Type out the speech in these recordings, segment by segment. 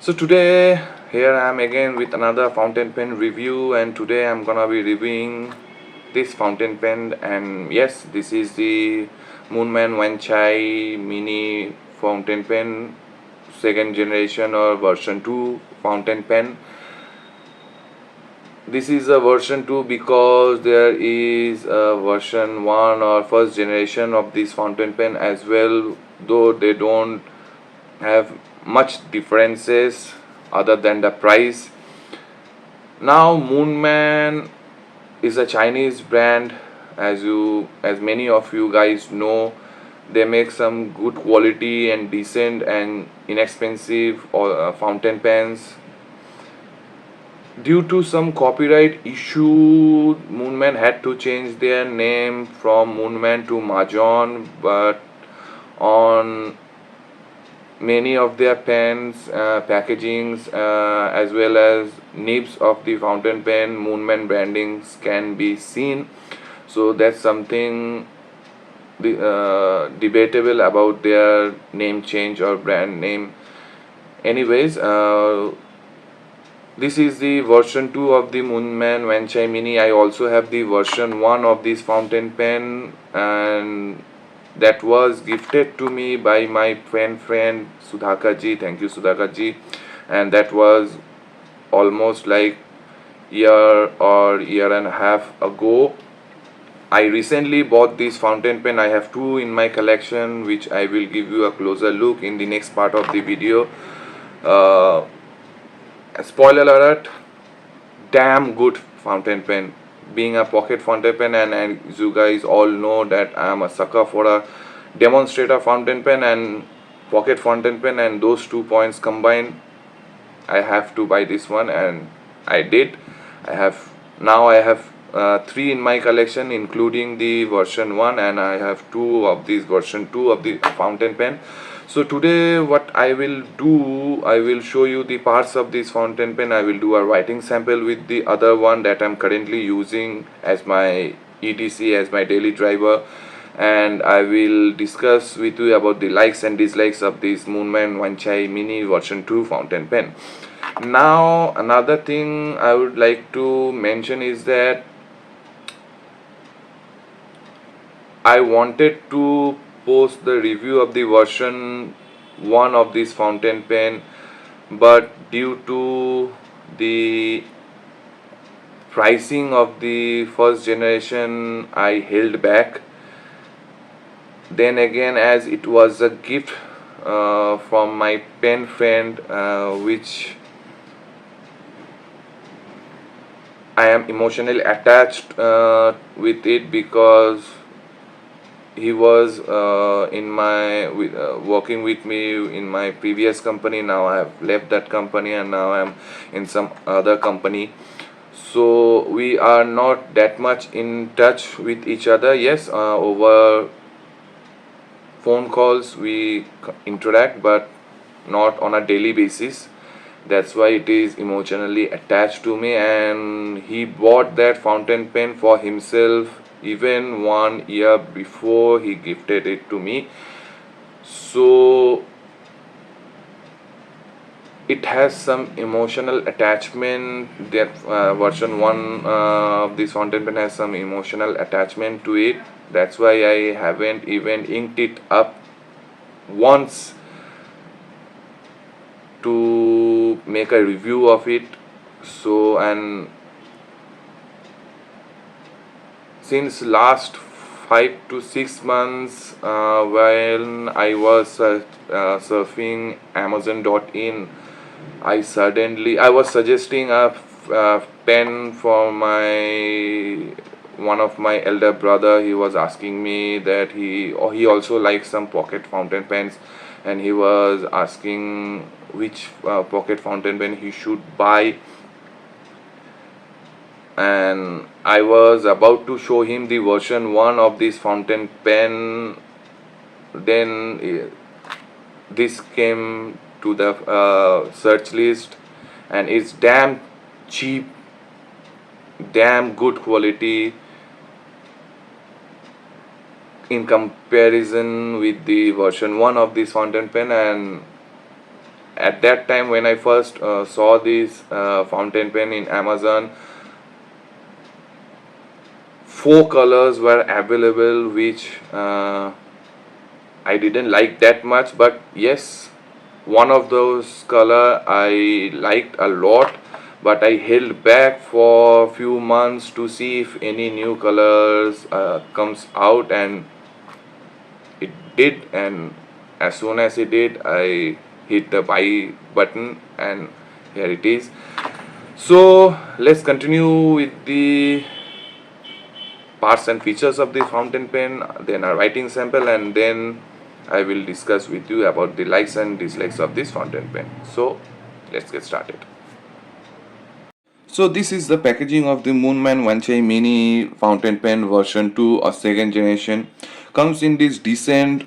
So today here I am again with another fountain pen review, and today I'm gonna be reviewing this fountain pen. And yes, this is the Moonman Wancai mini fountain pen, second generation or version 2 fountain pen. This is a version 2 because there is a version 1 or first generation of this fountain pen as well, though they don't have much differences other than the price. Now Moonman is a Chinese brand, as many of you guys know. They make some good quality and decent and inexpensive fountain pens. Due to some copyright issue, Moonman had to change their name from Moonman to Mahjong, but on many of their pens, packagings, as well as nibs of the fountain pen, Moonman brandings can be seen. So that's something debatable about their name change or brand name. Anyways, this is the version 2 of the Moonman Wancai Mini. I also have the version 1 of this fountain pen, and that was gifted to me by my friend Sudhakar ji. Thank you, Sudhakar ji. And that was almost like year and a half ago. I recently bought this fountain pen. I have two in my collection, which I will give you a closer look in the next part of the video. uh, Spoiler alert, damn good fountain pen. Being a pocket fountain pen, and as you guys all know that I am a sucker for a demonstrator fountain pen and pocket fountain pen, and those 2 points combined, I have to buy this one, and I did. I have three in my collection, including the version 1, and I have two of these version 2 of the fountain pen. So today what I will do, I will show you the parts of this fountain pen. I will do a writing sample with the other one that I'm currently using as my EDC, as my daily driver, and I will discuss with you about the likes and dislikes of this Moonman Wancai Mini version 2 fountain pen. Now another thing I would like to mention is that I wanted to post the review of the version 1 of this fountain pen, but due to the pricing of the first generation, I held back. Then again, as it was a gift from my pen friend, which I am emotionally attached with it, because he was working with me in my previous company. Now I have left that company and now I am in some other company. So we are not that much in touch with each other. Yes, over phone calls we interact, but not on a daily basis. That's why it is emotionally attached to me, and he bought that fountain pen for himself even 1 year before he gifted it to me. So it has some emotional attachment. That version 1 of this fountain pen has some emotional attachment to it. That's why I haven't even inked it up once to make a review of it. So, and since last 5 to 6 months, when I was surfing Amazon.in, I was suggesting a pen for one of my elder brother. He was asking me that he also likes some pocket fountain pens, and he was asking which pocket fountain pen he should buy. And I was about to show him the version 1 of this fountain pen. Then this came to the search list, and it's damn cheap, damn good quality in comparison with the version 1 of this fountain pen. And at that time when I first saw this fountain pen in Amazon, 4 colors were available, which I didn't like that much, but yes, one of those color I liked a lot, but I held back for few months to see if any new colors comes out, and it did. And as soon as it did, I hit the buy button, and here it is. So let's continue with the parts and features of the fountain pen, then a writing sample, and then I will discuss with you about the likes and dislikes of this fountain pen. So let's get started. So this is the packaging of the Moonman Wancai Mini Fountain Pen version 2 or second generation. Comes in this decent,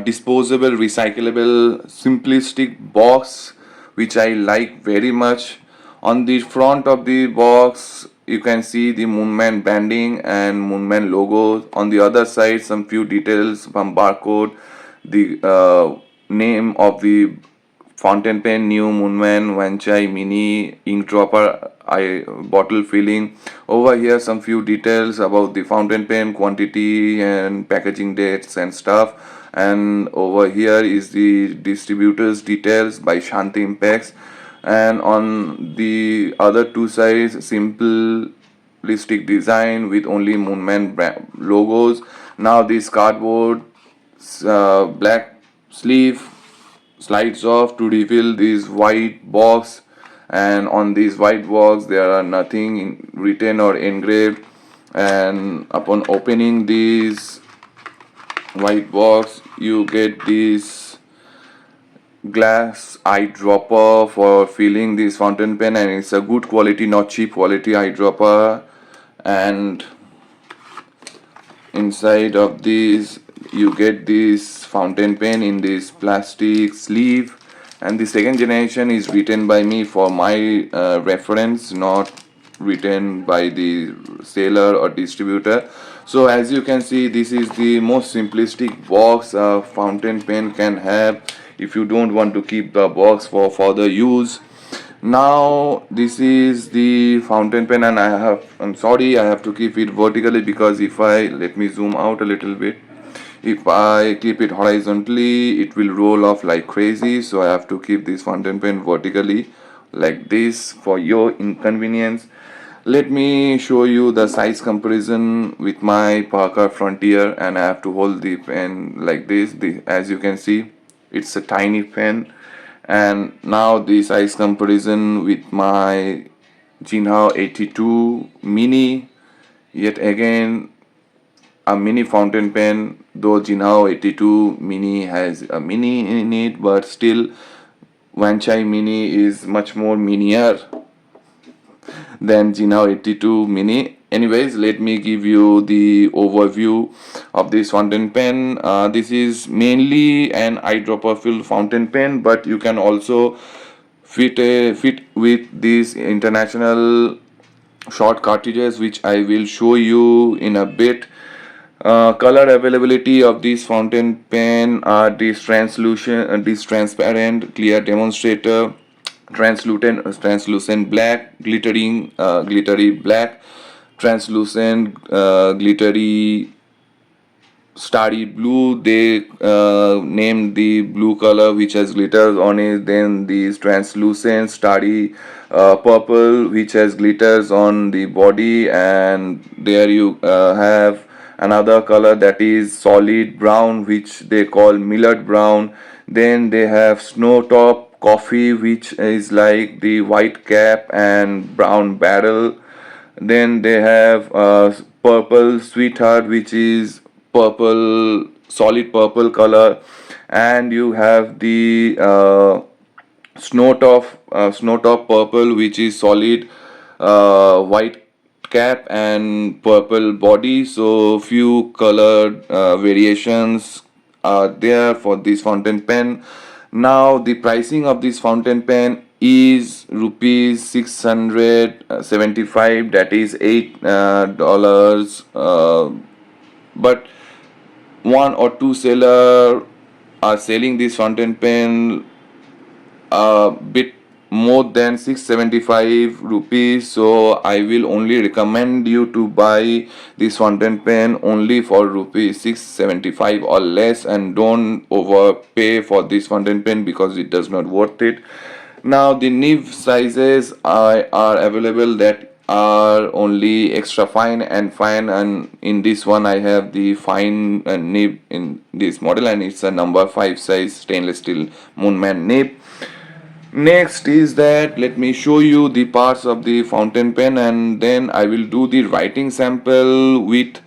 disposable, recyclable, simplistic box, which I like very much. On the front of the box, you can see the Moonman branding and Moonman logo. On the other side, some few details, some barcode, the name of the fountain pen, new Moonman Wancai Mini ink dropper, bottle filling. Over here some few details about the fountain pen, quantity and packaging dates and stuff. And over here is the distributors details by Shanti Impacts. And on the other two sides, simplistic design with only Moonman logos. Now this cardboard black sleeve slides off to reveal this white box, and on this white box there are nothing written or engraved. And upon opening this white box, you get this glass eyedropper for filling this fountain pen, and it's a good quality, not cheap quality eyedropper. And inside of this you get this fountain pen in this plastic sleeve. And the second generation is written by me for my reference, not written by the seller or distributor. So as you can see, this is the most simplistic box a fountain pen can have if you don't want to keep the box for further use. Now this is the fountain pen, and I'm sorry, I have to keep it vertically because if I let me zoom out a little bit, if I keep it horizontally it will roll off like crazy. So I have to keep this fountain pen vertically like this for your inconvenience. Let me show you the size comparison with my Parker Frontier, and I have to hold the pen like this. As you can see, it's a tiny pen. And now the size comparison with my Jinhao 82 Mini. Yet again, a mini fountain pen, though Jinhao 82 Mini has a mini in it, but still Wancai Mini is much more minier than Jinhao 82 Mini. Anyways, let me give you the overview of this fountain pen. This is mainly an eyedropper filled fountain pen, but you can also fit with these international short cartridges, which I will show you in a bit. Color availability of this fountain pen are this transparent, clear demonstrator, translucent black, glittery black, translucent glittery starry blue. They named the blue color which has glitters on it. Then these translucent starry purple which has glitters on the body, and there you have another color that is solid brown which they call millet brown. Then they have snow top coffee which is like the white cap and brown barrel. Then they have purple sweetheart which is purple, solid purple color. And you have the snow top purple which is solid white cap and purple body. So few colored variations are there for this fountain pen. Now the pricing of this fountain pen is rupees 675, that is $8. But one or two seller are selling this fountain pen a bit more than 675 rupees, so I will only recommend you to buy this fountain pen only for rupees 675 or less, and don't overpay for this fountain pen because it does not worth it. Now the nib sizes are available that are only extra fine and fine, and in this one I have the fine nib in this model, and it's a number 5 size stainless steel Moonman nib. Next is that let me show you the parts of the fountain pen, and then I will do the writing sample with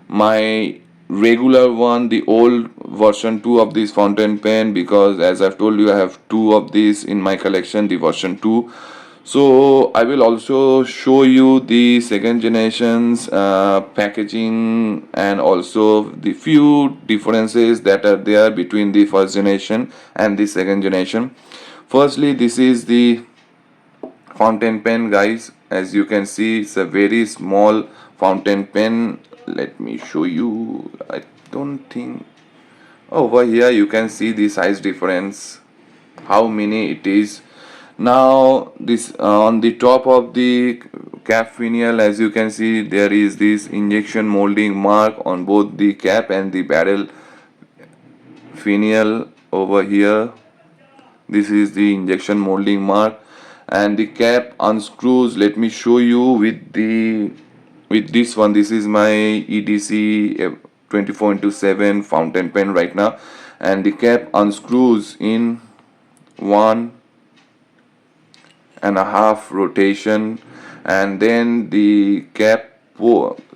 my regular one, the old version 2 of this fountain pen, because as I've told you I have two of these in my collection, the version 2. So I will also show you the second generation's packaging, and also the few differences that are there between the first generation and the second generation. Firstly, this is the fountain pen, guys. As you can see, it's a very small fountain pen. Let me show you. I don't think over here you can see the size difference, how many it is. Now this on the top of the cap finial, as you can see, there is this injection molding mark on both the cap and the barrel finial over here. This is the injection molding mark, and the cap unscrews. Let me show you with this one. This is my EDC 24/7 fountain pen right now, and the cap unscrews in 1.5 rotation, and then the cap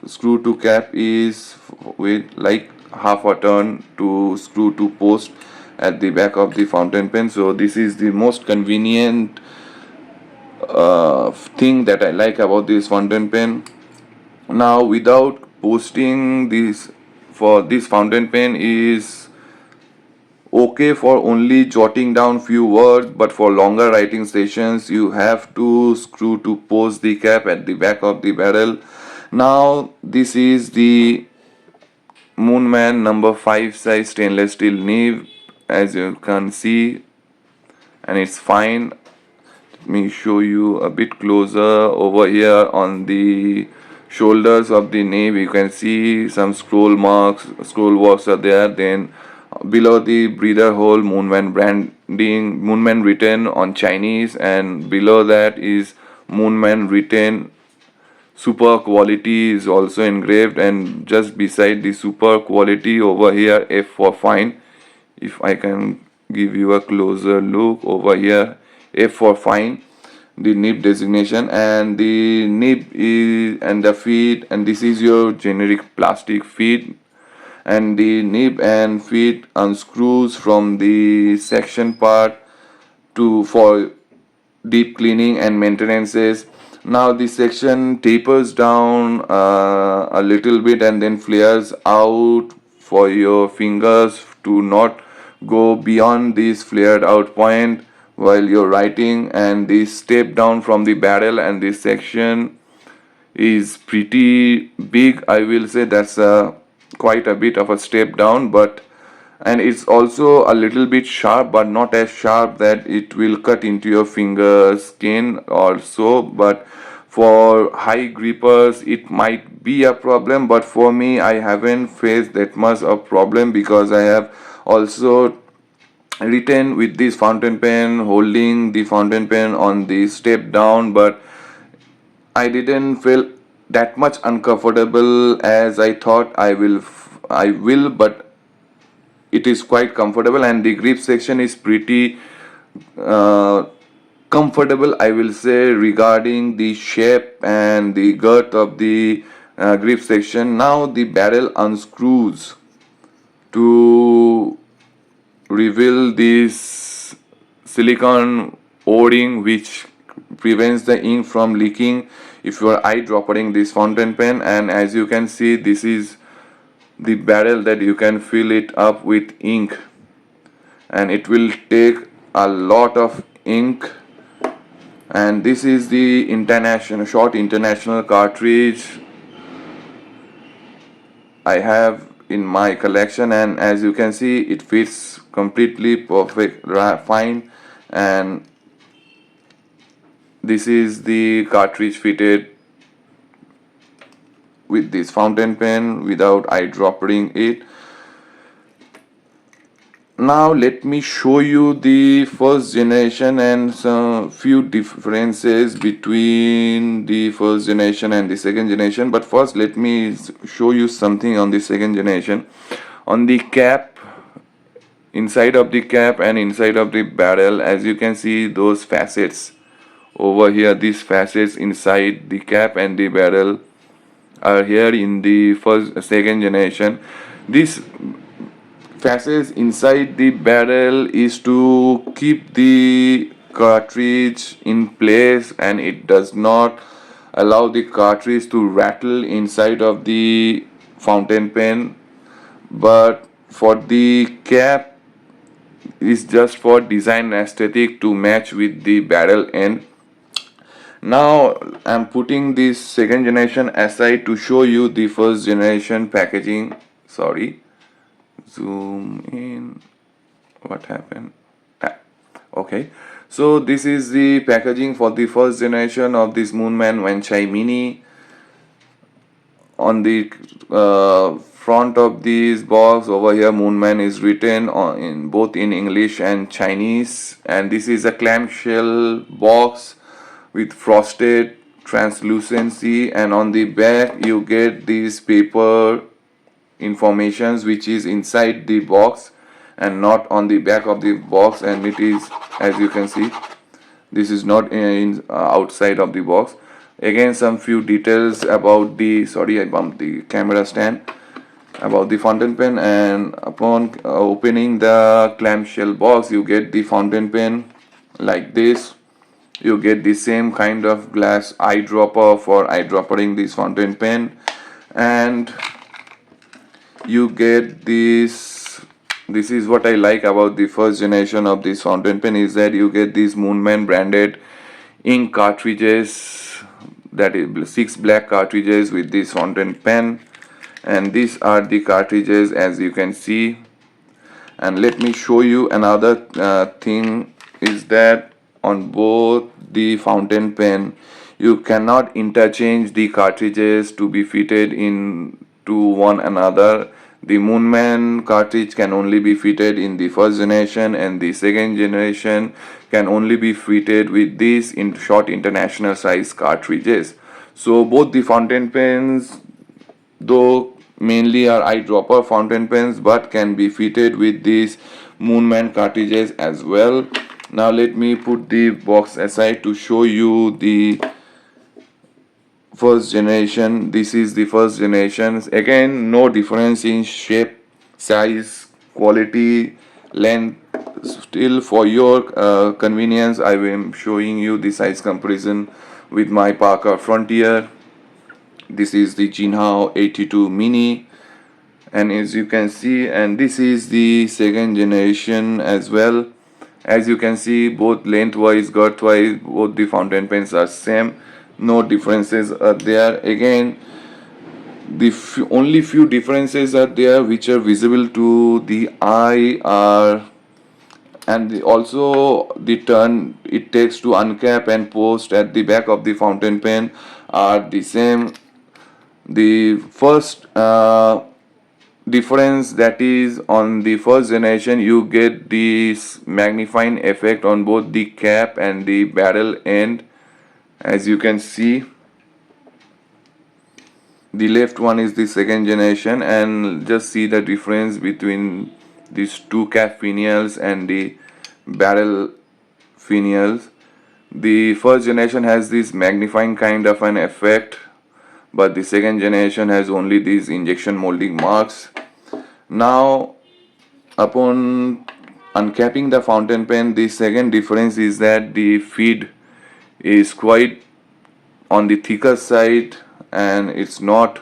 screw to cap is with like half a turn to screw to post at the back of the fountain pen. So this is the most convenient thing that I like about this fountain pen. Now without posting this, for this fountain pen is okay for only jotting down few words, but for longer writing sessions you have to screw to post the cap at the back of the barrel. Now this is the Moonman number 5 size stainless steel nib, as you can see, and it's fine. Let me show you a bit closer. Over here on the shoulders of the nib you can see some scroll marks, scroll works are there. Then below the breather hole, Moonman branding, Moonman written on Chinese, and below that is Moonman written. Super quality is also engraved, and just beside the super quality over here, F for fine. If I can give you a closer look over here, F for fine, the nib designation, and the nib is and the feet, and this is your generic plastic feet, and the nib and feet unscrews from the section part to for deep cleaning and maintenances. Now the section tapers down a little bit and then flares out for your fingers to not go beyond this flared out point while you're writing. And this step down from the barrel, and this section is pretty big, I will say. That's quite a bit of a step down, but and it's also a little bit sharp, but not as sharp that it will cut into your finger skin or so. But for high grippers it might be a problem, but for me I haven't faced that much of problem, because I have also written with this fountain pen, holding the fountain pen on the step down, but I didn't feel that much uncomfortable as I thought I will. But it is quite comfortable, and the grip section is pretty uh, comfortable, I will say, regarding the shape and the girth of the grip section. Now the barrel unscrews to reveal this silicone o-ring which prevents the ink from leaking if you are eyedroppering this fountain pen. And as you can see, this is the barrel that you can fill it up with ink, and it will take a lot of ink. And this is the short international cartridge I have in my collection, and as you can see it fits completely perfect, fine. and this is the cartridge fitted with this fountain pen without eyedropping it. Now let me show you the first generation and some few differences between the first generation and the second generation. But first let me show you something on the second generation. On the cap, inside of the cap and inside of the barrel, as you can see those facets over here, these facets inside the cap and the barrel are here in the second generation. This facets inside the barrel is to keep the cartridge in place, and it does not allow the cartridge to rattle inside of the fountain pen. But for the cap is just for design aesthetic to match with the barrel end. Now I'm putting this second generation aside to show you the first generation packaging. Sorry, zoom in. What happened? Okay, so this is the packaging for the first generation of this Moonman Wancai Mini. On the front of this box over here, Moonman is written in both in English and Chinese, and this is a clamshell box with frosted translucency, and on the back you get these paper informations which is inside the box and not on the back of the box, and it is, as you can see, this is not in outside of the box. Again, some few details about the, sorry I bumped the camera stand, about the fountain pen. And upon opening the clamshell box, you get the fountain pen like this. You get the same kind of glass eyedropper for eyedroppering this fountain pen, and you get this is what I like about the first generation of this fountain pen, is that you get these Moonman branded ink cartridges, that is 6 black cartridges with this fountain pen, and these are the cartridges as you can see. And let me show you another thing, is that on both the fountain pen you cannot interchange the cartridges to be fitted into one another. The Moonman cartridge can only be fitted in the first generation, and the second generation can only be fitted with these short international size cartridges. So both the fountain pens, though mainly are eyedropper fountain pens, but can be fitted with these Moonman cartridges as well. Now let me put the box aside to show you the first generation. This is the first generation. Again, no difference in shape, size, quality, length. Still, for your convenience, I am showing you the size comparison with my Parker Frontier. This is the Jinhao 82 Mini, and as you can see, and this is the second generation as well. As you can see, both lengthwise, girthwise, both the fountain pens are same. No differences are there. Again, the only few differences are there which are visible to the eye are, and also the turn it takes to uncap and post at the back of the fountain pen are the same. The first difference, that is on the first generation, you get this magnifying effect on both the cap and the barrel end. As you can see, the left one is the second generation, and just see the difference between these two cap finials and the barrel finials. The first generation has this magnifying kind of an effect, but the second generation has only these injection molding marks. Now upon uncapping the fountain pen, the second difference is that the feed is quite on the thicker side, and it's not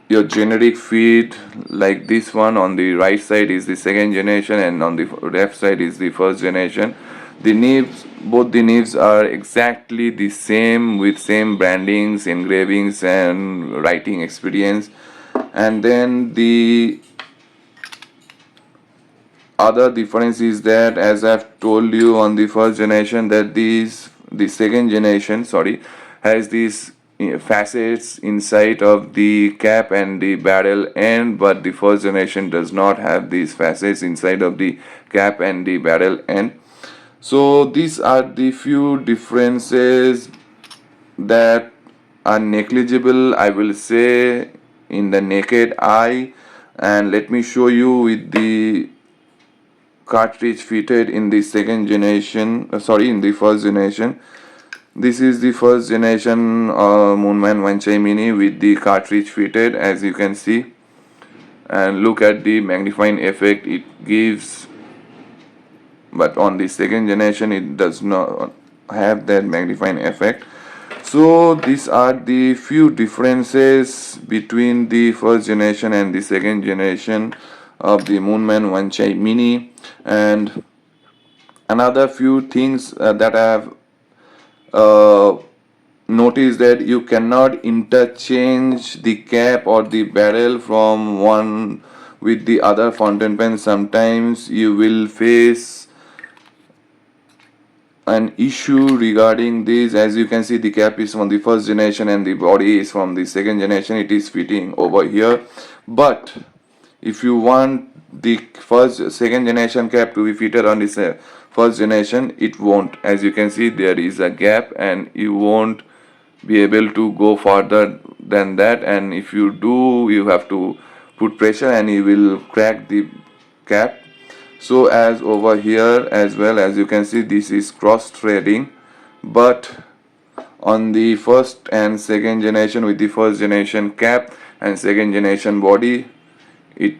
your generic feed like this one. On the right side is the second generation, and on the left side is the first generation. The nibs, both the nibs are exactly the same, with same brandings, engravings and writing experience. And then the other difference is that, as I've told you on the first generation, that the second generation, sorry, has these facets inside of the cap and the barrel end, but the first generation does not have these facets inside of the cap and the barrel end. So these are the few differences that are negligible, I will say, in the naked eye. And let me show you with the cartridge fitted in the second generation, in the first generation. This is the first generation Moonman Wancai Mini with the cartridge fitted, as you can see, and look at the magnifying effect it gives. But on the second generation it does not have that magnifying effect. So these are the few differences between the first generation and the second generation of the Moonman Wancai Mini. And another few things that I have noticed, that you cannot interchange the cap or the barrel from one with the other fountain pen. Sometimes you will face an issue regarding this. As you can see, the cap is from the first generation and the body is from the second generation. It is fitting over here, but if you want the second generation cap to be fitted on this first generation, it won't. As you can see, there is a gap and you won't be able to go further than that, and if you do, you have to put pressure and you will crack the cap. So as over here as well, as you can see, this is cross threading, but on the first and second generation, with the first generation cap and second generation body, it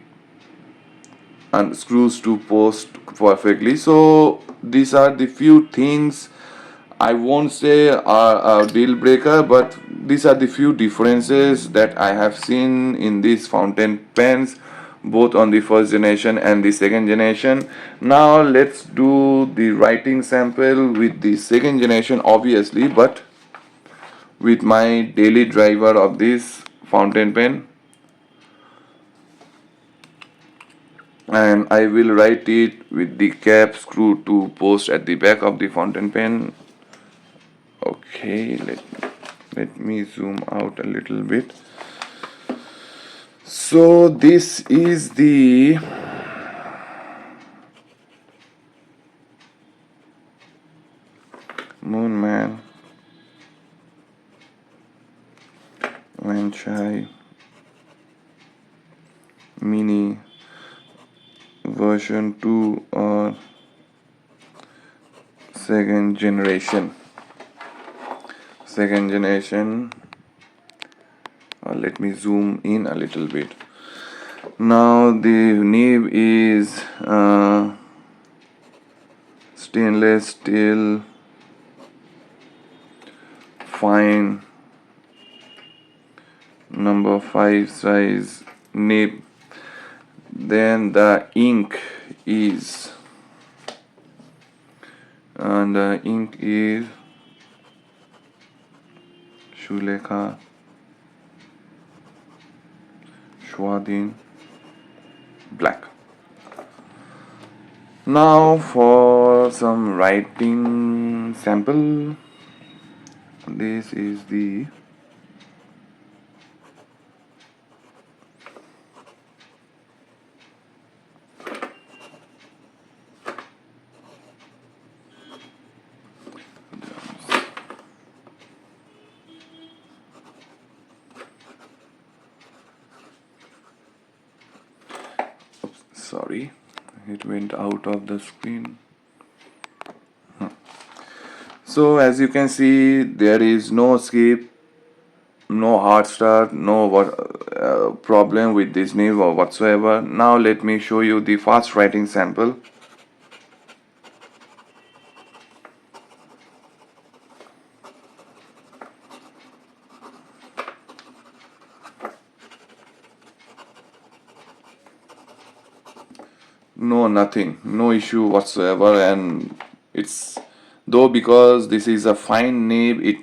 unscrews to post perfectly. So these are the few things, I won't say are a deal breaker, but these are the few differences that I have seen in these fountain pens, both on the first generation and the second generation. Now let's do the writing sample with the second generation, obviously, but with my daily driver of this fountain pen. And I will write it with the cap screw to post at the back of the fountain pen. Okay, let me zoom out a little bit. So this is the Moonman Wancai Mini version 2 or second generation. Let me zoom in a little bit. Now the nib is stainless steel fine number 5 size nib. Then the ink is Shulekha Shwadin black. Now for some writing sample, this is the sorry, it went out of the screen. So as you can see, there is no skip, no hard start, no problem with this nib or whatsoever. Now let me show you the fast writing sample. No, nothing, no issue whatsoever. And it's, though because this is a fine nib, it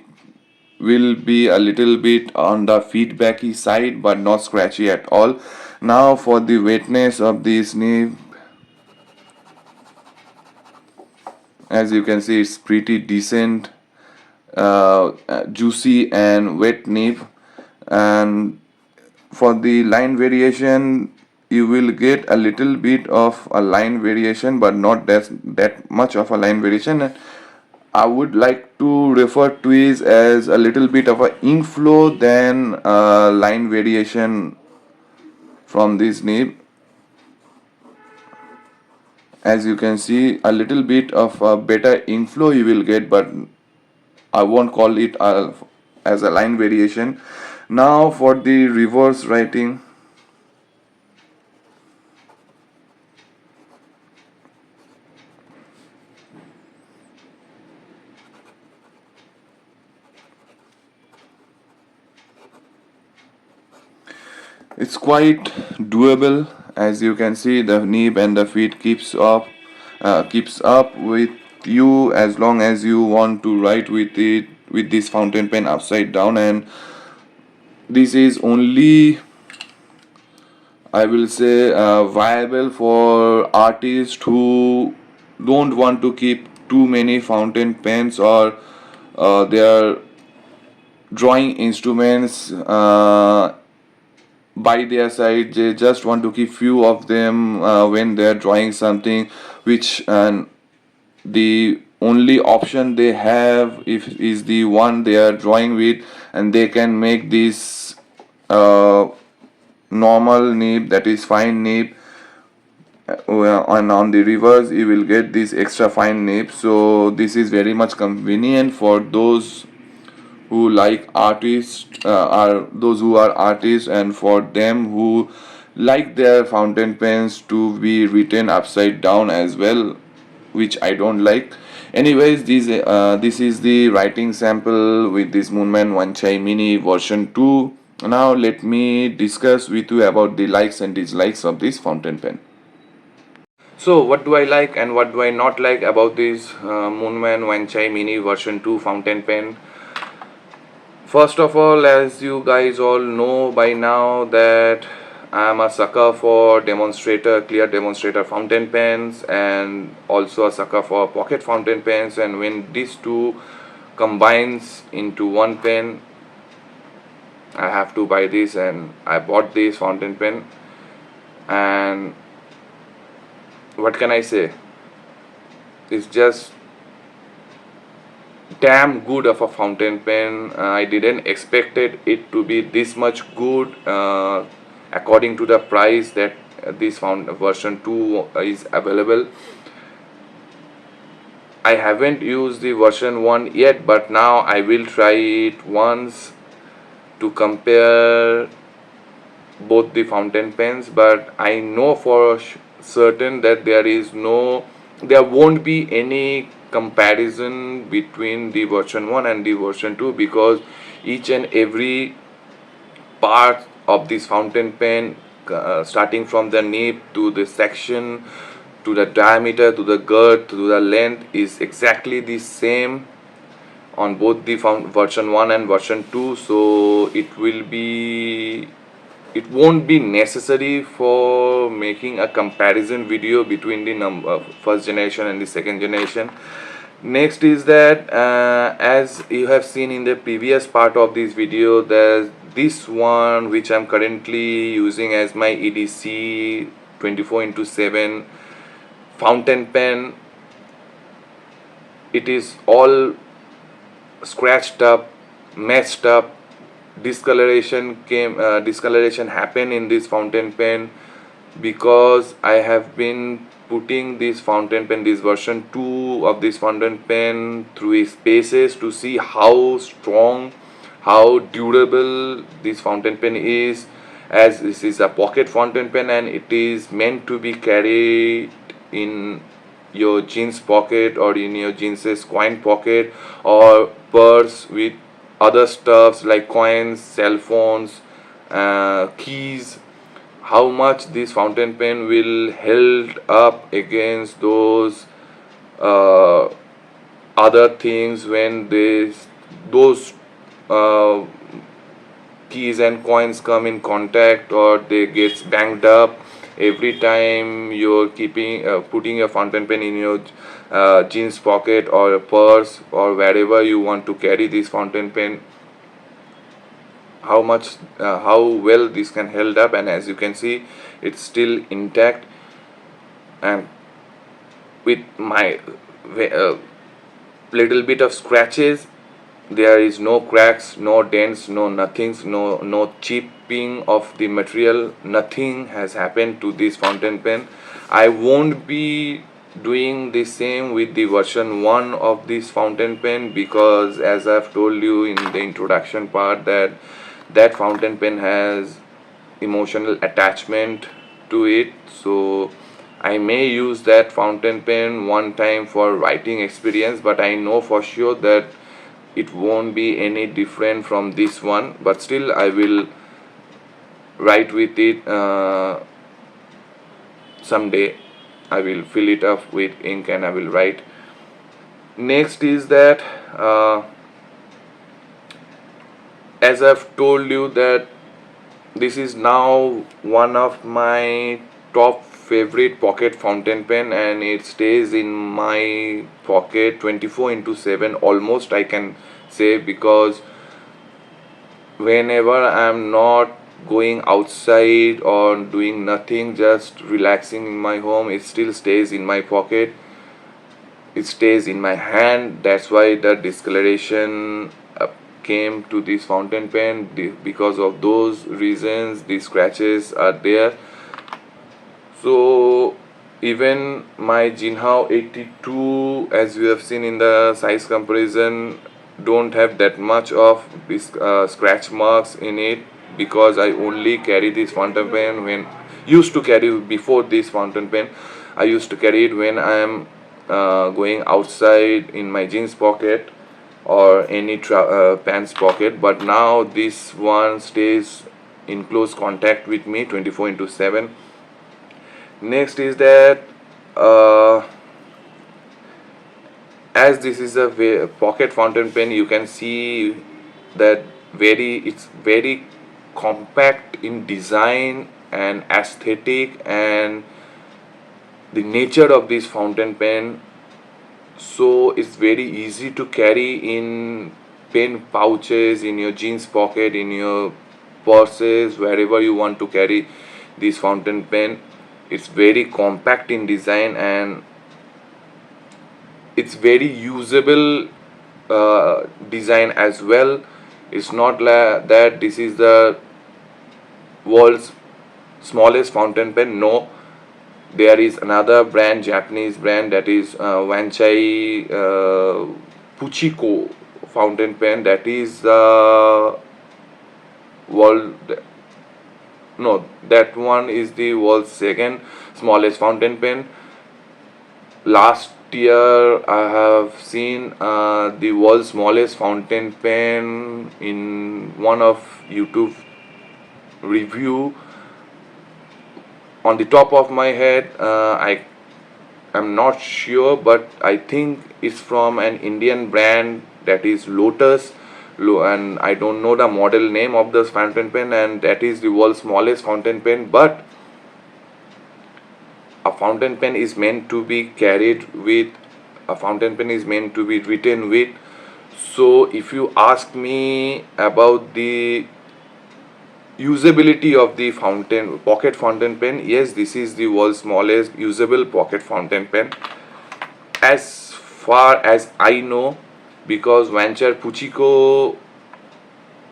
will be a little bit on the feedbacky side, but not scratchy at all. Now for the wetness of this nib, As you can see, it's pretty decent, juicy and wet nib. And for the line variation, you will get a little bit of a line variation, but not that much of a line variation. I would like to refer to it as a little bit of a ink flow than a line variation from this nib. As you can see, a little bit of a better ink flow you will get, but I won't call it as a line variation. Now for the reverse writing. It's quite doable. As you can see, the nib and the feet keeps up with you as long as you want to write with it with this fountain pen upside down. And this is only, I will say, viable for artists who don't want to keep too many fountain pens, or their drawing instruments by their side. They just want to keep few of them when they're drawing something, which and the only option they have if is the one they are drawing with, and they can make this normal nib, that is fine nib, and on the reverse you will get this extra fine nib. So this is very much convenient for those who like artists, are those who are artists, and for them who like their fountain pens to be written upside down as well, which I don't like. Anyways, this is the writing sample with this Moonman Wancai Mini version 2. Now let me discuss with you about the likes and dislikes of this fountain pen. So what do I like and what do I not like about this Moonman Wancai Mini version 2 fountain pen? First of all, as you guys all know by now, that I am a sucker for clear demonstrator fountain pens, and also a sucker for pocket fountain pens. And when these two combines into one pen, I have to buy this, and I bought this fountain pen. And what can I say? It's just damn good of a fountain pen. I didn't expected it to be this much good, according to the price that this version 2 is available. I haven't used the version 1 yet, but now I will try it once to compare both the fountain pens. But I know for certain that there won't be any comparison between the version 1 and the version 2, because each and every part of this fountain pen, starting from the nib to the section to the diameter to the girth to the length, is exactly the same on both the version 1 and version 2. So it won't be necessary for making a comparison video between the first generation and the second generation. Next is that, as you have seen in the previous part of this video, there's this one which I'm currently using as my EDC 24x7 fountain pen. It is all scratched up, messed up. Discoloration happened in this fountain pen because I have been putting this fountain pen, this version 2 of this fountain pen, through its paces to see how strong, how durable this fountain pen is, as this is a pocket fountain pen and it is meant to be carried in your jeans pocket or in your jeans coin pocket or purse with other stuffs like coins, cell phones, keys. How much this fountain pen will held up against those other things when those keys and coins come in contact or they get banged up. every time you're putting your fountain pen in your jeans pocket or a purse or wherever you want to carry this fountain pen, how well this can held up. And as you can see, it's still intact, and with my little bit of scratches, there is no cracks, no dents, no nothings, no chipping of the material. Nothing has happened to this fountain pen. I won't be doing the same with the version 1 of this fountain pen, because as I've told you in the introduction part, that fountain pen has emotional attachment to it. So I may use that fountain pen one time for writing experience, but I know for sure that it won't be any different from this one. But still I will write with it someday. I will fill it up with ink and I will write. Next is that as I've told you that this is now one of my top favorite pocket fountain pen, and it stays in my pocket 24/7 almost, I can say, because whenever I'm not going outside or doing nothing, just relaxing in my home, it still stays in my pocket, it stays in my hand. That's why the discoloration came to this fountain pen. Because of those reasons, the scratches are there. So even my Jinhao 82, as you have seen in the size comparison, don't have that much of this scratch marks in it, because I only carry this fountain pen when used to carry before this fountain pen. I used to carry it when I am going outside in my jeans pocket or any pants pocket, but now this one stays in close contact with me 24/7. Next is that as this is a pocket fountain pen, you can see that it's very compact in design and aesthetic and the nature of this fountain pen. So it's very easy to carry in pen pouches, in your jeans pocket, in your purses, wherever you want to carry this fountain pen. It's very compact in design and it's very usable design as well. It's not that this is the world's smallest fountain pen. No, there is another brand, Japanese brand, that is Wancai Puchiko fountain pen, that is world no that one is the world's second smallest fountain pen. Last year I have seen the world's smallest fountain pen in one of YouTube review. On the top of my head, I am not sure, but I think it's from an Indian brand, that is Lotus, and I don't know the model name of this fountain pen, and that is the world's smallest fountain pen. But a fountain pen is meant to be carried with, a fountain pen is meant to be written with. So if you ask me about the usability of the pocket fountain pen, yes, this is the world's smallest usable pocket fountain pen as far as I know, because Wancai Puchiko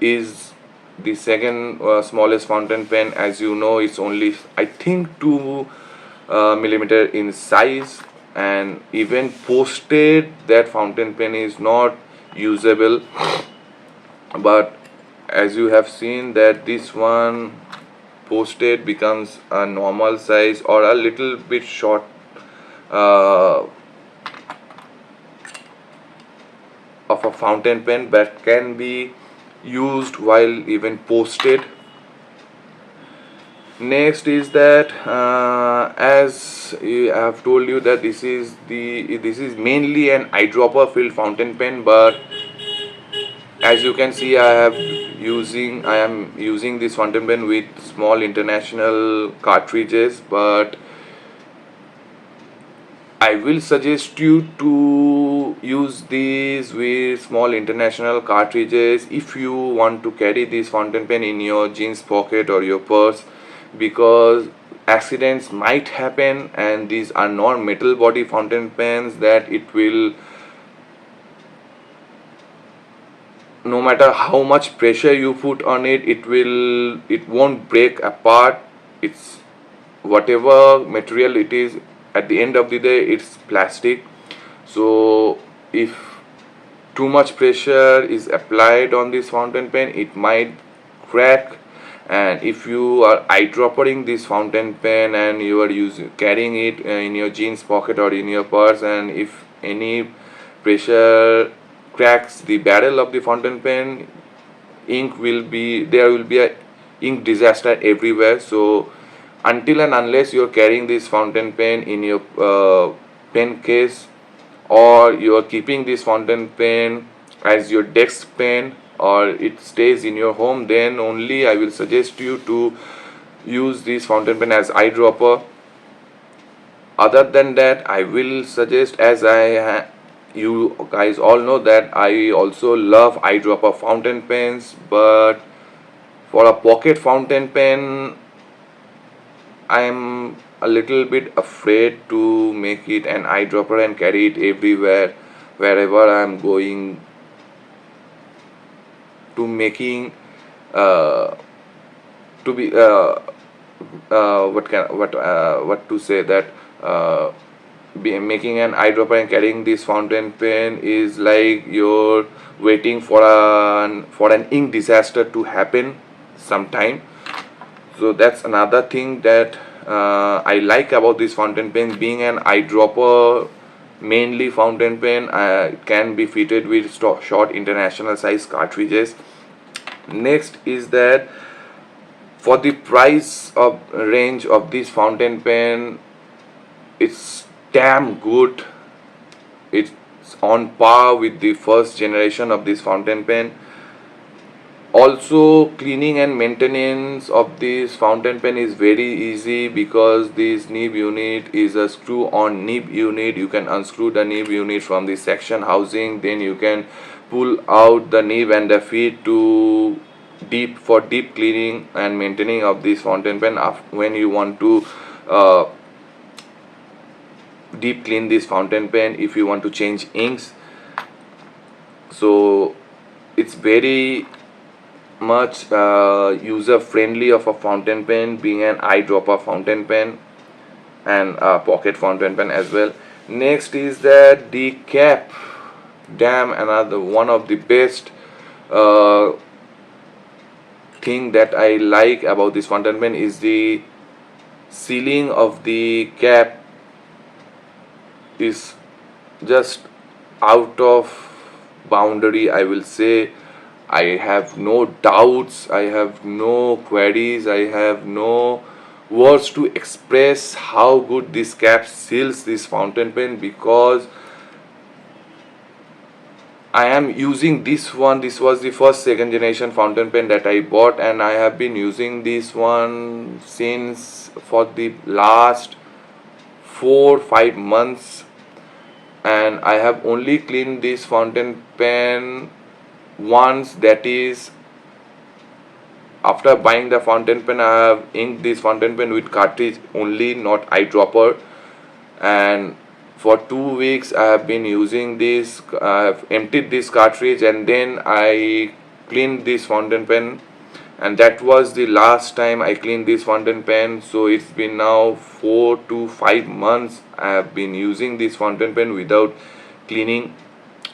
is the second smallest fountain pen. As you know, it's only, I think, 2 millimeter in size, and even posted, that fountain pen is not usable. But as you have seen that this one posted becomes a normal size or a little bit short of a fountain pen, that can be used while even posted. Next is that as I have told you that this is mainly an eyedropper filled fountain pen, but as you can see, I have am using this fountain pen with small international cartridges, but I will suggest you to use these with small international cartridges if you want to carry this fountain pen in your jeans pocket or your purse, because accidents might happen, and these are non metal body fountain pens that it will, no matter how much pressure you put on it, it won't break apart. It's whatever material it is, at the end of the day it's plastic. So if too much pressure is applied on this fountain pen, it might crack. And if you are eyedroppering this fountain pen and you are carrying it in your jeans pocket or in your purse, and if any pressure cracks the barrel of the fountain pen, there will be a ink disaster everywhere. So until and unless you're carrying this fountain pen in your pen case, or you're keeping this fountain pen as your desk pen, or it stays in your home, then only I will suggest you to use this fountain pen as eyedropper. Other than that, I will suggest, as you guys all know that I also love eyedropper fountain pens, but for a pocket fountain pen I am a little bit afraid to make it an eyedropper and carry it everywhere, wherever I am going, to making to be what to say that making an eyedropper and carrying this fountain pen is like you're waiting for an ink disaster to happen sometime. So that's another thing that I like about this fountain pen. Being an eyedropper mainly fountain pen, can be fitted with short international size cartridges. Next is that for the price of range of this fountain pen, it's damn good. It's on par with the first generation of this fountain pen. Also, cleaning and maintenance of this fountain pen is very easy, because this nib unit is a screw on nib unit. You can unscrew the nib unit from the section housing, then you can pull out the nib and the feet to deep cleaning and maintaining of this fountain pen. When you want to deep clean this fountain pen, if you want to change inks, so it's very much user friendly of a fountain pen, being an eyedropper fountain pen and a pocket fountain pen as well. Next is that the cap. Damn, another one of the best thing that I like about this fountain pen is the sealing of the cap is just out of boundary, I will say. I have no doubts, I have no queries, I have no words to express how good this cap seals this fountain pen, because I am using this one. This was the first second generation fountain pen that I bought, and I have been using this one since for the last 4-5 months, and I have only cleaned this fountain pen once, that is after buying the fountain pen. I have inked this fountain pen with cartridge only, not eyedropper, and for 2 weeks I have been using this. I have emptied this cartridge and then I cleaned this fountain pen, and that was the last time I cleaned this fountain pen. So it's been now 4 to 5 months I have been using this fountain pen without cleaning,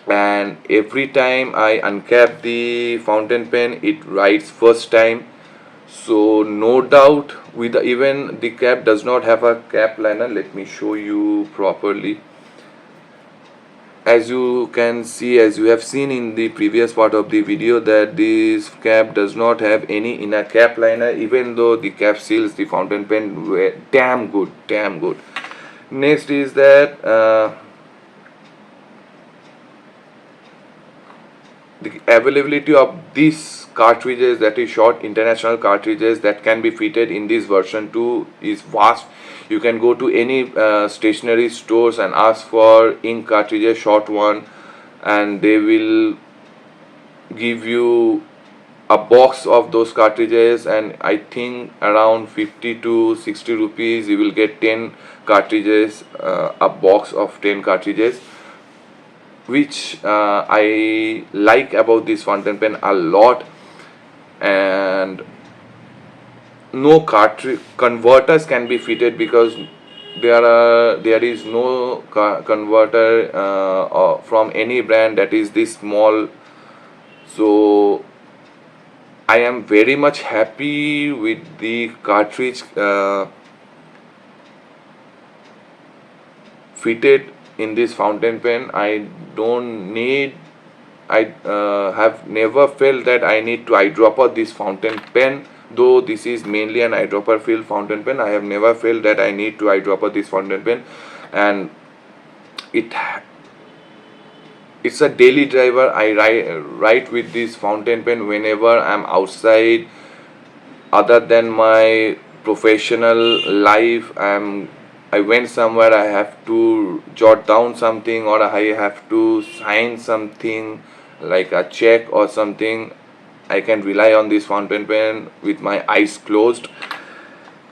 and every time I uncap the fountain pen, it writes first time. So no doubt, with even the cap does not have a cap liner. Let me show you properly. As you can see, as you have seen in the previous part of the video, that this cap does not have any inner cap liner, even though the cap seals the fountain pen damn good, damn good. Next is that the the availability of these cartridges, that is short international cartridges that can be fitted in this version 2, is vast. You can go to any stationery stores and ask for ink cartridges, short one, and they will give you a box of those cartridges, and I think around 50 to 60 rupees you will get 10 cartridges, a box of 10 cartridges, which I like about this fountain pen a lot. And no cartridge converters can be fitted because there is no converter from any brand that is this small. So I am very much happy with the cartridge fitted in this fountain pen. I have never felt that I need to eyedropper this fountain pen. Though this is mainly an eyedropper filled fountain pen, I have never felt that I need to eyedropper this fountain pen. And it's a daily driver. I write with this fountain pen whenever I'm outside. Other than my professional life, I went somewhere, I have to jot down something, or I have to sign something like a check or something, I can rely on this fountain pen with my eyes closed.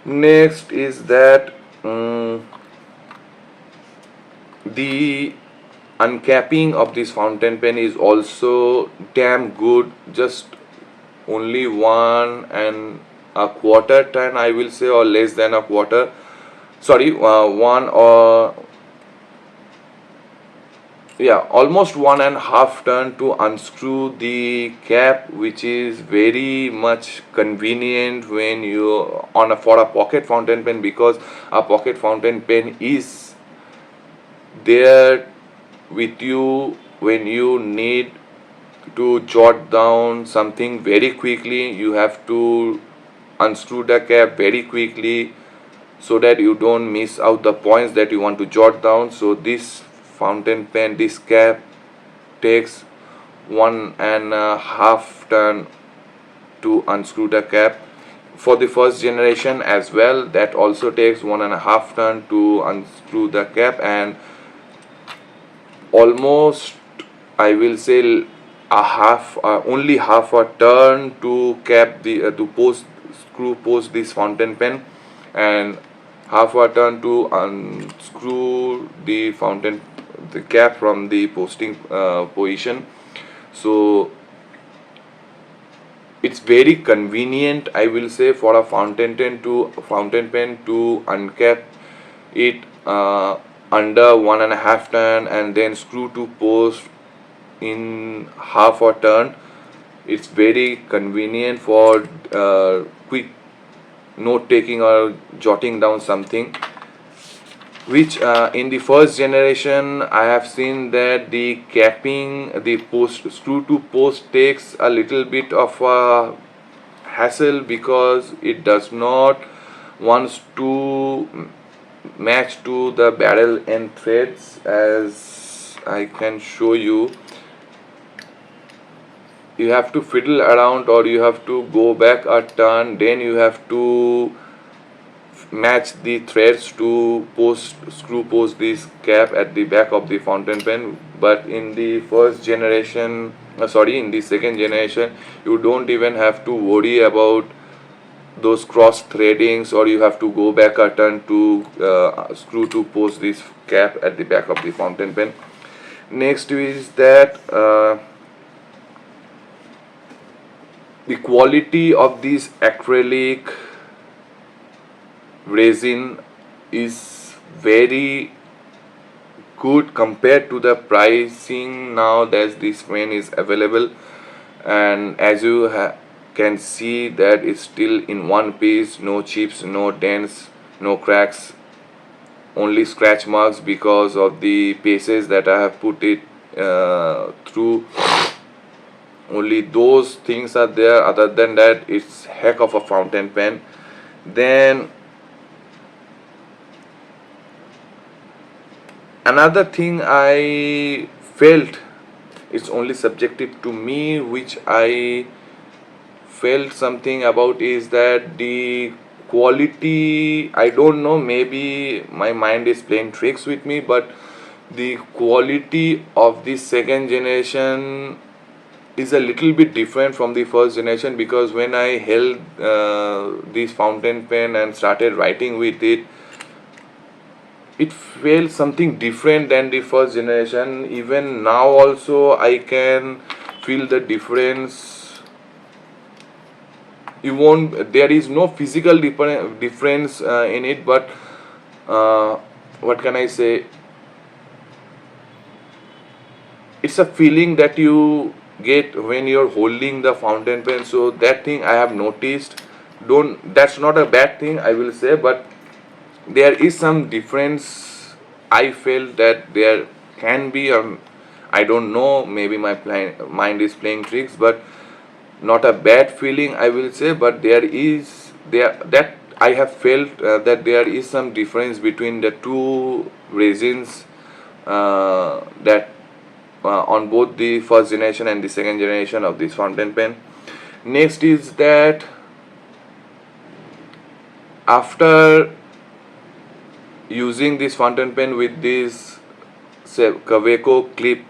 Next is that the uncapping of this fountain pen is also damn good. Just only 1.25 ton, I will say, or less than a quarter. Sorry, almost 1.5 ton to unscrew the cap, which is very much convenient when you for a pocket fountain pen, because a pocket fountain pen is there with you when you need to jot down something very quickly. You have to unscrew the cap very quickly so that you don't miss out the points that you want to jot down. So this fountain pen, this cap, takes 1.5 ton to unscrew the cap. For the first generation as well, that also takes 1.5 ton to unscrew the cap, and almost, I will say, only half a turn to cap the to post this fountain pen, and half a turn to unscrew the cap from the posting position. So it's very convenient, I will say, for a fountain pen to uncap it under 1.5 ton and then screw to post in half a turn. It's very convenient for quick note taking or jotting down something, which in the first generation I have seen that the capping, the screw to post, takes a little bit of a hassle because it does not wants to match to the barrel end threads. As I can show you, you have to fiddle around, or you have to go back a turn, then you have to match the threads to screw post this cap at the back of the fountain pen. But in the in the second generation, you don't even have to worry about those cross threadings, or you have to go back a turn to screw to post this cap at the back of the fountain pen. Next is that the quality of this acrylic resin is very good compared to the pricing now that this pen is available. And as you can see that it's still in one piece, no chips, no dents, no cracks, only scratch marks because of the paces that I have put it through. Only those things are there. Other than that, it's heck of a fountain pen. Then another thing I felt it's only subjective to me, which I felt something about, is that the quality, I don't know, maybe my mind is playing tricks with me, but the quality of the second generation is a little bit different from the first generation, because when I held this fountain pen and started writing with it, it felt something different than the first generation. Even now also I can feel the difference. You won't, there is no physical difference in it, but uh, what can I say, it's a feeling that you get when you're holding the fountain pen. So that thing I have noticed. Don't, that's not a bad thing, I will say, but there is some difference. I felt that there can be, I don't know, maybe my mind is playing tricks, but not a bad feeling, I will say, but there is, there, that I have felt that there is some difference between the two resins, that on both the first generation and the second generation of this fountain pen. Next is that after using this fountain pen with this, say, Kaweco clip,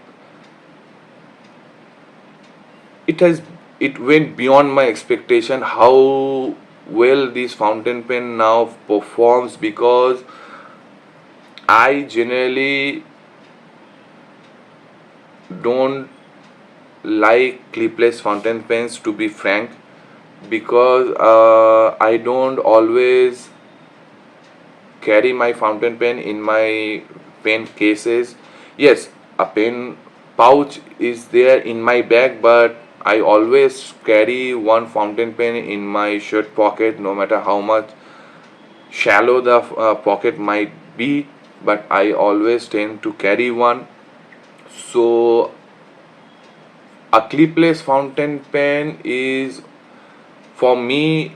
it went beyond my expectation how well this fountain pen now performs, because I generally don't like clipless fountain pens, to be frank, because I don't always carry my fountain pen in my pen cases. Yes, a pen pouch is there in my bag, but I always carry one fountain pen in my shirt pocket, no matter how much shallow the pocket might be, but I always tend to carry one. So a clipless fountain pen is, for me,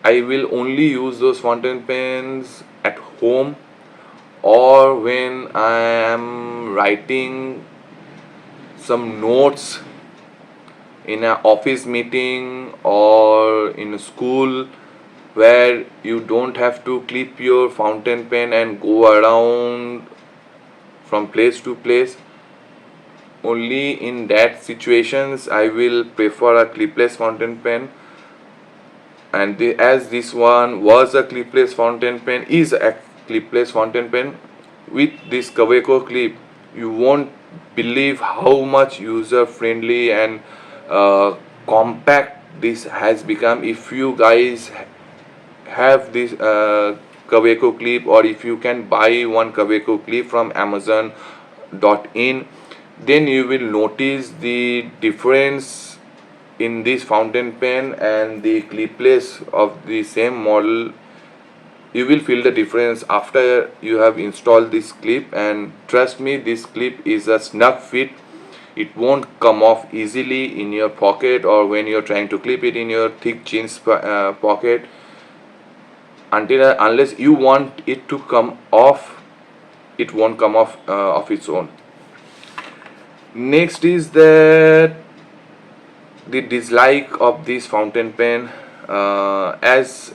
I will only use those fountain pens at home, or when I am writing some notes in an office meeting or in a school, where you don't have to clip your fountain pen and go around from place to place. Only in that situations I will prefer a clipless fountain pen. And as this one was a clipless fountain pen, is a clipless fountain pen with this Kaweco clip, you won't believe how much user friendly and compact this has become. If you guys have this Kaweco clip, or if you can buy one Kaweco clip from Amazon.in, then you will notice the difference in this fountain pen and the clipless of the same model. You will feel the difference after you have installed this clip, and trust me, this clip is a snug fit. It won't come off easily in your pocket, or when you're trying to clip it in your thick jeans pocket, unless you want it to come off. It won't come off of its own. Next is that the dislike of this fountain pen, as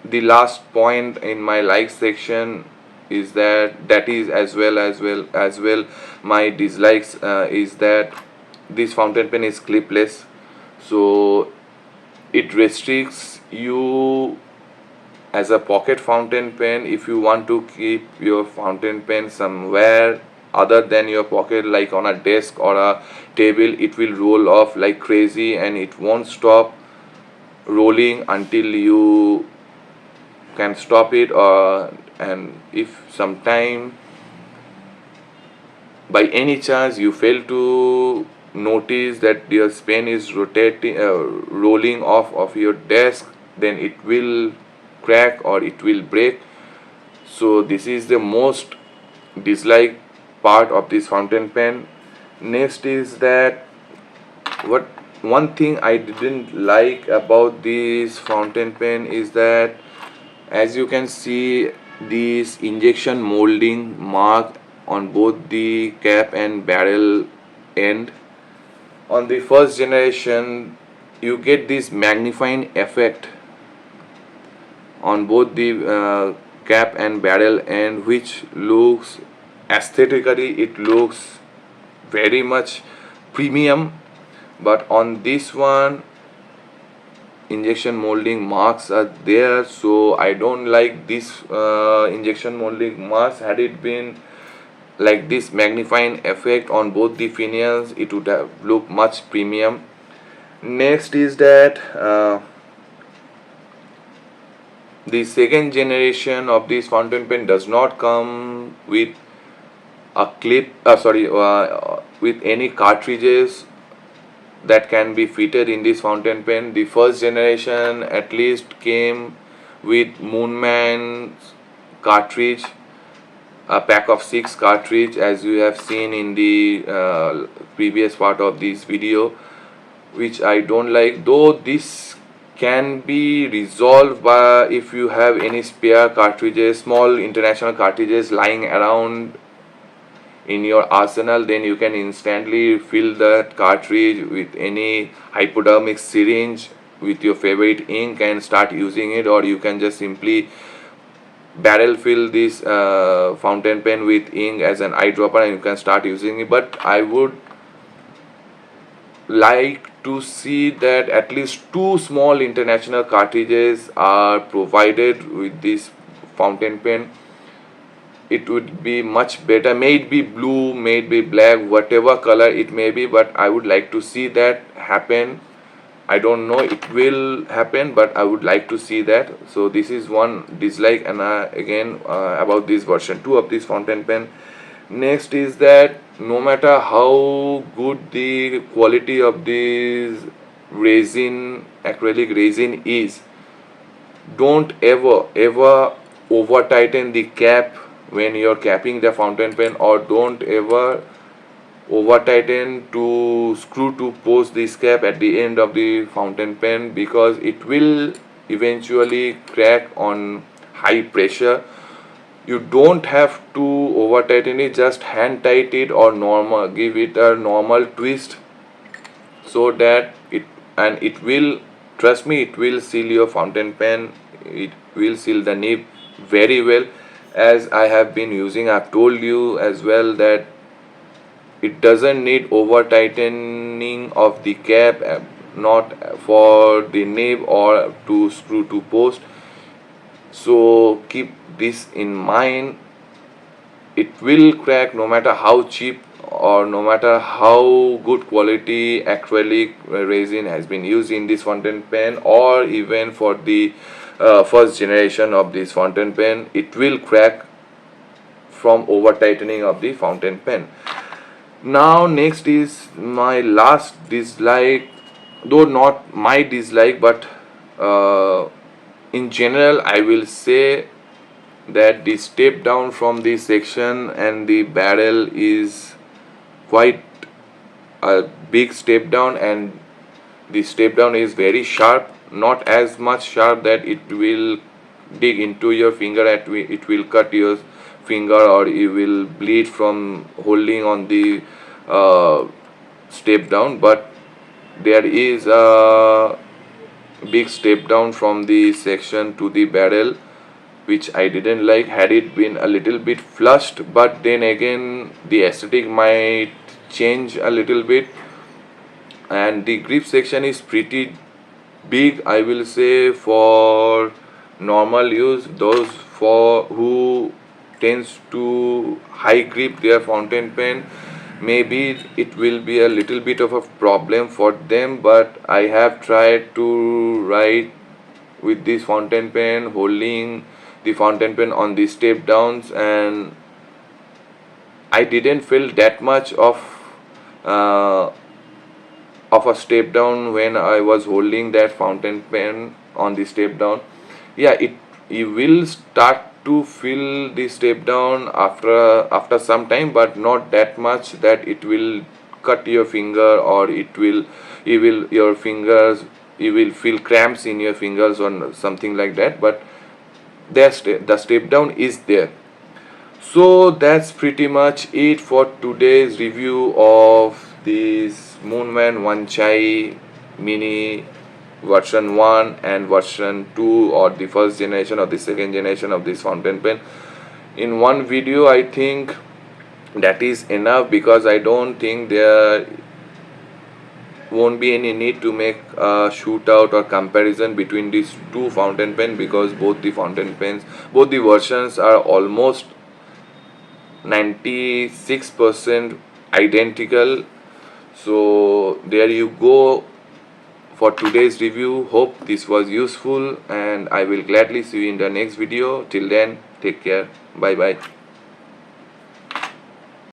the last point in my like section, is that is as well my dislikes, is that this fountain pen is clipless, so it restricts you as a pocket fountain pen. If you want to keep your fountain pen somewhere other than your pocket, like on a desk or a table, it will roll off like crazy, and it won't stop rolling until you can stop it. And if sometime by any chance you fail to notice that your pen is rolling off of your desk, then it will crack or it will break. So this is the most disliked part of this fountain pen. Next is that, what one thing I didn't like about this fountain pen is that, as you can see, this injection molding mark on both the cap and barrel end. On the first generation, you get this magnifying effect on both the cap and barrel end, which looks aesthetically, it looks very much premium. But on this one, injection molding marks are there, so I don't like this injection molding marks. Had it been like this magnifying effect on both the finials, it would have looked much premium. Next is that the second generation of this fountain pen does not come with a clip, with any cartridges that can be fitted in this fountain pen. The first generation at least came with Moonman cartridge, a pack of 6 cartridge, as you have seen in the previous part of this video, which I don't like, though this can be resolved by if you have any spare cartridges, small international cartridges lying around in your arsenal, then you can instantly fill that cartridge with any hypodermic syringe with your favorite ink and start using it, or you can just simply barrel fill this fountain pen with ink as an eyedropper and you can start using it. But I would like to see that at least 2 small international cartridges are provided with this fountain pen. It would be much better. May it be blue, may it be black, whatever color it may be, but I would like to see that happen. I don't know it will happen, but I would like to see that. So this is one dislike, and again about this version 2 of this fountain pen. Next is that no matter how good the quality of this resin, acrylic resin is, don't ever over tighten the cap when you're capping the fountain pen, or don't ever over tighten to screw to post this cap at the end of the fountain pen, because it will eventually crack on high pressure. You don't have to over tighten it, just hand tight it or normal, give it a normal twist, so that it will, trust me, it will seal your fountain pen, it will seal the nib very well. As I have been using, I've told you as well that it doesn't need over tightening of the cap, not for the nib or to screw to post. So keep this in mind. It will crack no matter how cheap or no matter how good quality acrylic resin has been used in this fountain pen, or even for the first generation of this fountain pen, it will crack from over tightening of the fountain pen. Now next is my last dislike, though not my dislike, but in general I will say that the step down from the section and the barrel is quite a big step down, and the step down is very sharp, not as much sharp that it will dig into your finger and it will cut your finger or you will bleed from holding on the step down, but there is a big step down from the section to the barrel, which I didn't like. Had it been a little bit flushed, but then again the aesthetic might change a little bit. And the grip section is pretty big, I will say, for normal use. Those for who tends to high grip their fountain pen, maybe it will be a little bit of a problem for them, but I have tried to write with this fountain pen, holding the fountain pen on the step downs, and I didn't feel that much of a step down when I was holding that fountain pen on the step down. Yeah, you will start to feel the step down after some time, but not that much that it will cut your finger, or your fingers, you will feel cramps in your fingers or something like that. But the step down is there. So that's pretty much it for today's review of this Moonman Wancai mini version 1 and version 2, or the first generation or the second generation of this fountain pen, in one video. I think that is enough, because I don't think there won't be any need to make a shootout or comparison between these two fountain pen, because both the fountain pens, both the versions are almost 96% identical. So there you go for today's review. Hope this was useful, and I will gladly see you in the next video. Till then, take care. Bye bye.